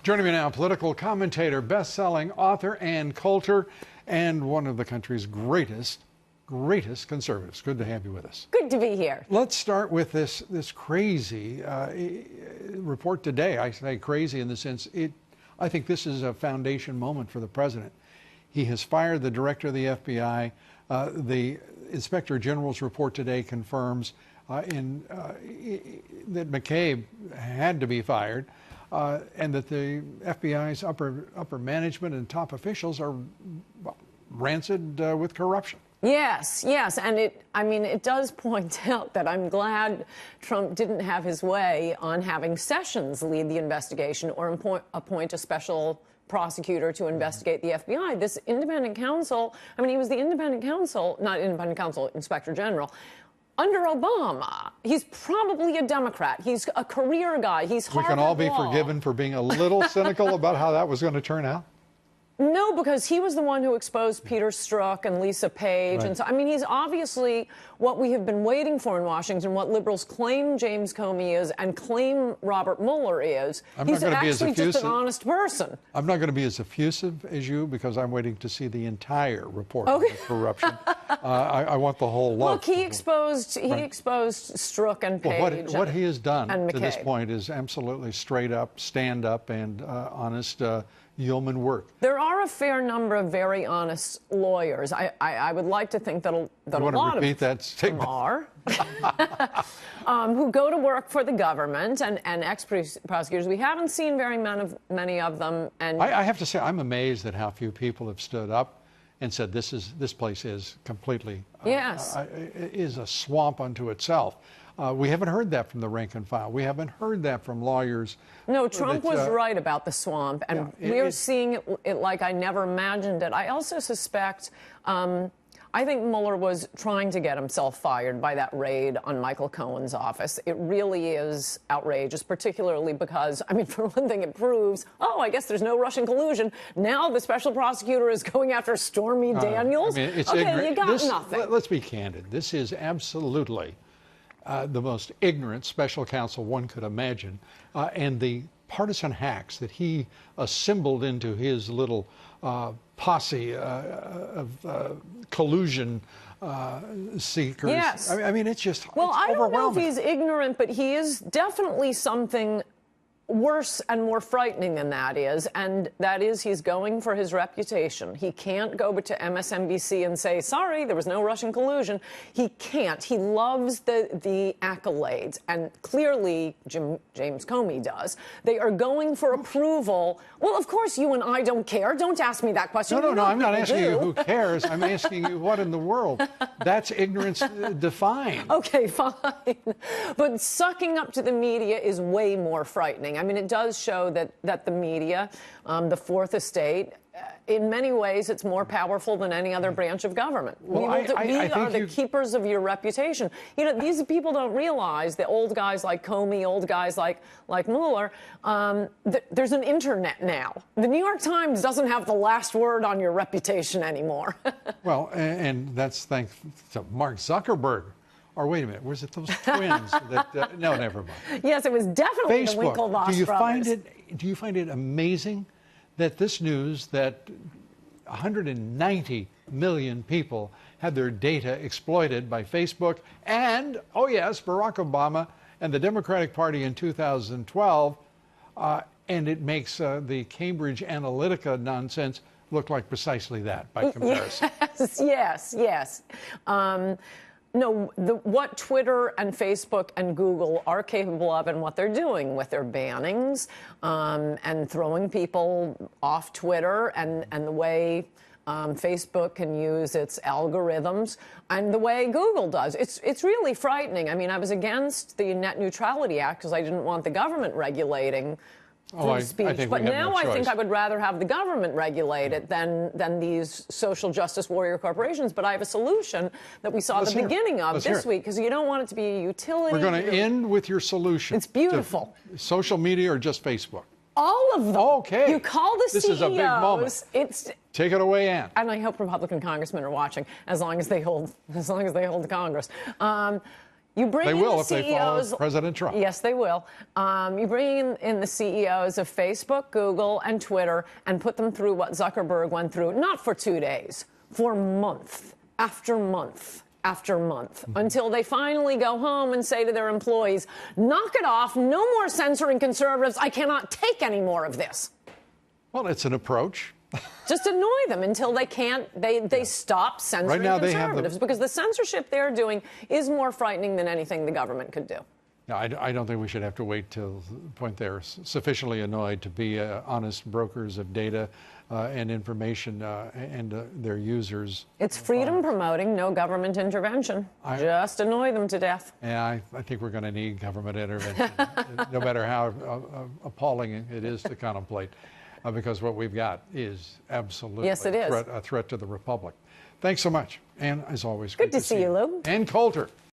Joining me now, political commentator, best-selling author Ann Coulter, and one of the country's greatest conservatives. Good to have you with us. Good to be here. Let's start with this crazy report today. I say crazy in the sense I think this is a foundation moment for the president. He has fired the director of the FBI. The Inspector General's report today confirms that McCabe had to be fired, and that the FBI's upper management and top officials are rancid with corruption. Yes, and it does point out that I'm glad Trump didn't have his way on having Sessions lead the investigation or appoint a special prosecutor to investigate the FBI. This independent counsel, he was the independent counsel, not independent counsel, Inspector General, under Obama. He's probably a Democrat. He's a career guy. He's Harvard We can all be Law. forgiven for being a little cynical about how that was going to turn out? No, because he was the one who exposed Peter Strzok and Lisa Page. Right. And so, he's obviously what we have been waiting for in Washington, what liberals claim James Comey is and claim Robert Mueller is. He's actually just an honest person. I'm not going to be as effusive as you because I'm waiting to see the entire report on the corruption. I want the whole lot. Look, he exposed Strzok and Page. Well, what he has done to this point is absolutely straight up, stand up, and honest yeoman work. There are a fair number of very honest lawyers. I would like to think that a lot of them are who go to work for the government and ex-prosecutors. We haven't seen very many of them. And I have to say, I'm amazed at how few people have stood up and said this place is completely is a swamp unto itself. We haven't heard that from the rank and file. We haven't heard that from lawyers. No, Trump was right about the swamp, and we're seeing it like I never imagined it. I also suspect, I think Mueller was trying to get himself fired by that raid on Michael Cohen's office. It really is outrageous, particularly because, for one thing, it proves, I guess there's no Russian collusion. Now the special prosecutor is going after Stormy Daniels. It's okay, ignorant. You got nothing. Let's be candid. This is absolutely the most ignorant special counsel one could imagine, and the partisan hacks that he assembled into his little posse of collusion seekers. Yes. It's just well, it's I don't know if overwhelming. he's ignorant, but he is definitely something worse and more frightening than that is, and that is he's going for his reputation. He can't go to MSNBC and say, sorry, there was no Russian collusion. He can't. He loves the accolades, and clearly James Comey does. They are going for approval. Well, of course you and I don't care. Don't ask me that question. No, I'm not asking you who cares. I'm asking you what in the world. That's ignorance defined. Okay, fine. But sucking up to the media is way more frightening. It does show that the media, the Fourth Estate, in many ways, it's more powerful than any other branch of government. Well, we are the keepers of your reputation. These people don't realize that old guys like Comey, old guys like Mueller, there's an internet now. The New York Times doesn't have the last word on your reputation anymore. Well, and that's thanks to Mark Zuckerberg. Or wait a minute, was it those twins? No, never mind. Yes, it was definitely Facebook. the Winklevoss brothers. Do you find it amazing that this news that 190 million people had their data exploited by Facebook and, oh yes, Barack Obama and the Democratic Party in 2012, and it makes the Cambridge Analytica nonsense look like precisely that by comparison. Yes. No, what Twitter and Facebook and Google are capable of and what they're doing with their bannings and throwing people off Twitter and the way Facebook can use its algorithms and the way Google does. It's really frightening. I was against the Net Neutrality Act because I didn't want the government regulating free speech. But now I think I would rather have the government regulate it than these social justice warrior corporations. But I have a solution that we saw the beginning of this week, because you don't want it to be a utility. We're going to end with your solution. It's beautiful. Social media or just Facebook? All of them. Okay. You call the CEOs. This is a big moment. Take it away, Ann. And I hope Republican congressmen are watching, as long as they hold the Congress. You bring They in will the if they follow CEOs. President Trump. Yes, they will. You bring in the CEOs of Facebook, Google, and Twitter and put them through what Zuckerberg went through, not for 2 days, for month after month after month, until they finally go home and say to their employees, knock it off, no more censoring conservatives, I cannot take any more of this. Well, it's an approach. Just annoy them until they can't, they stop censoring Right now conservatives, because the censorship they're doing is more frightening than anything the government could do. No, I don't think we should have to wait till the point they're sufficiently annoyed to be honest brokers of data and information and their users. It's freedom promoting, no government intervention. Just annoy them to death. Yeah, I think we're going to need government intervention, no matter how appalling it is to contemplate, because what we've got is absolutely Yes, it is. a threat to the republic. Thanks so much. And as always, Good to see you, Lou. And Coulter.